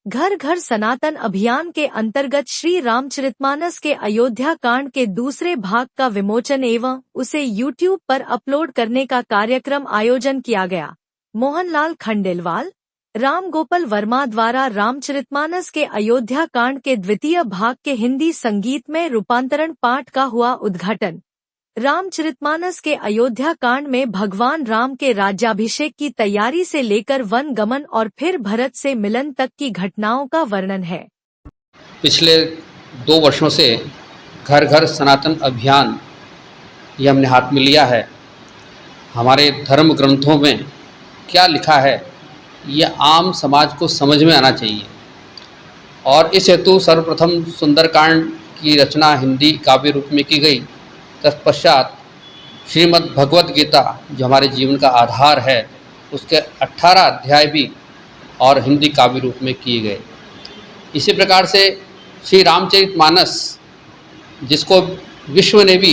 घर घर सनातन अभियान के अंतर्गत श्री रामचरितमानस के अयोध्या कांड के दूसरे भाग का विमोचन एवं उसे यूट्यूब पर अपलोड करने का कार्यक्रम आयोजन किया गया। मोहनलाल खंडेलवाल, राम गोपाल वर्मा द्वारा रामचरितमानस के अयोध्या कांड के द्वितीय भाग के हिंदी संगीत में रूपांतरण पाठ का हुआ उद्घाटन। रामचरितमानस के अयोध्या कांड में भगवान राम के राज्याभिषेक की तैयारी से लेकर वन गमन और फिर भरत से मिलन तक की घटनाओं का वर्णन है। पिछले 2 वर्षों से घर घर सनातन अभियान ये हमने हाथ में लिया है। हमारे धर्म ग्रंथों में क्या लिखा है ये आम समाज को समझ में आना चाहिए और इस हेतु सर्वप्रथम सुंदरकांड की रचना हिंदी काव्य रूप में की गई। तत्पश्चात श्रीमद् भगवत गीता जो हमारे जीवन का आधार है उसके 18 अध्याय भी और हिंदी काव्य रूप में किए गए। इसी प्रकार से श्री रामचरितमानस जिसको विश्व ने भी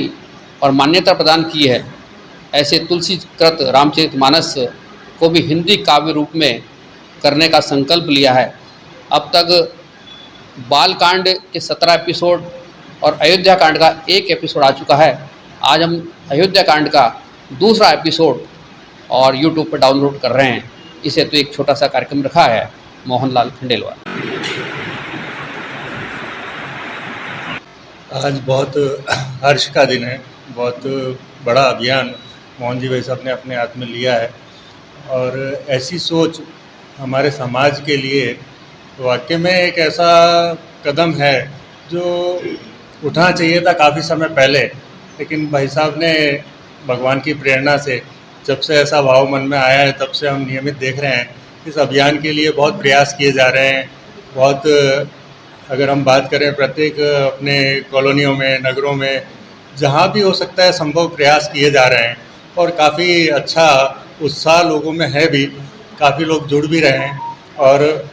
और मान्यता प्रदान की है, ऐसे तुलसीकृत रामचरितमानस को भी हिंदी काव्य रूप में करने का संकल्प लिया है। अब तक बालकांड के 17 एपिसोड और अयोध्या कांड का 1 एपिसोड आ चुका है। आज हम अयोध्या कांड का दूसरा एपिसोड और यूट्यूब पर डाउनलोड कर रहे हैं। इसे तो एक छोटा सा कार्यक्रम रखा है। मोहनलाल खंडेलवाल। आज बहुत हर्ष का दिन है। बहुत बड़ा अभियान मोहन जी भाई साहब ने अपने हाथ में लिया है और ऐसी सोच हमारे समाज के लिए वाकई में एक ऐसा कदम है जो उठाना चाहिए था काफ़ी समय पहले, लेकिन भाई साहब ने भगवान की प्रेरणा से जब से ऐसा भाव मन में आया है तब से हम नियमित देख रहे हैं। इस अभियान के लिए बहुत प्रयास किए जा रहे हैं। बहुत अगर हम बात करें प्रत्येक अपने कॉलोनियों में, नगरों में, जहाँ भी हो सकता है संभव प्रयास किए जा रहे हैं और काफ़ी अच्छा उत्साह लोगों में है भी। काफ़ी लोग जुड़ भी रहे हैं और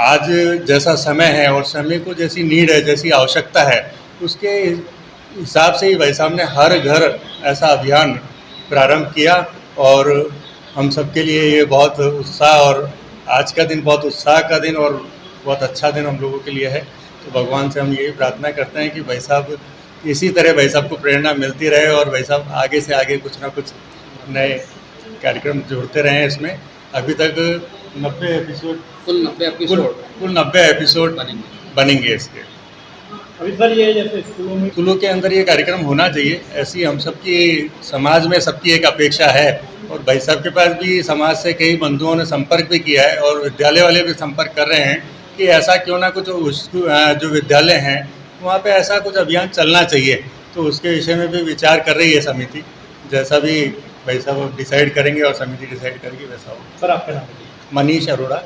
आज जैसा समय है और समय को जैसी नीड है, जैसी आवश्यकता है, उसके हिसाब से ही भाई साहब ने हर घर ऐसा अभियान प्रारंभ किया और हम सबके लिए ये बहुत उत्साह और आज का दिन बहुत उत्साह का दिन और बहुत अच्छा दिन हम लोगों के लिए है। तो भगवान से हम यही प्रार्थना करते हैं कि भाई साहब इसी तरह भाई साहब को प्रेरणा मिलती रहे और भाई साहब आगे से आगे कुछ ना कुछ नए कार्यक्रम जोड़ते रहें। इसमें अभी तक 90 एपिसोड कुल 90 एपिसोड बनेंगे इसके। अभी सर ये जैसे स्कूलों के अंदर ये कार्यक्रम होना चाहिए, ऐसी हम सबकी समाज में सबकी एक अपेक्षा है और भाई साहब के पास भी समाज से कई बंधुओं ने संपर्क भी किया है और विद्यालय वाले भी संपर्क कर रहे हैं कि ऐसा क्यों ना कुछ जो विद्यालय हैं वहाँ पे ऐसा कुछ अभियान चलना चाहिए। तो उसके विषय में भी विचार कर रही है समिति। जैसा भी भाई साहब डिसाइड करेंगे और समिति डिसाइड करेगी वैसा हो। सर आपका नाम? मनीष अरोड़ा।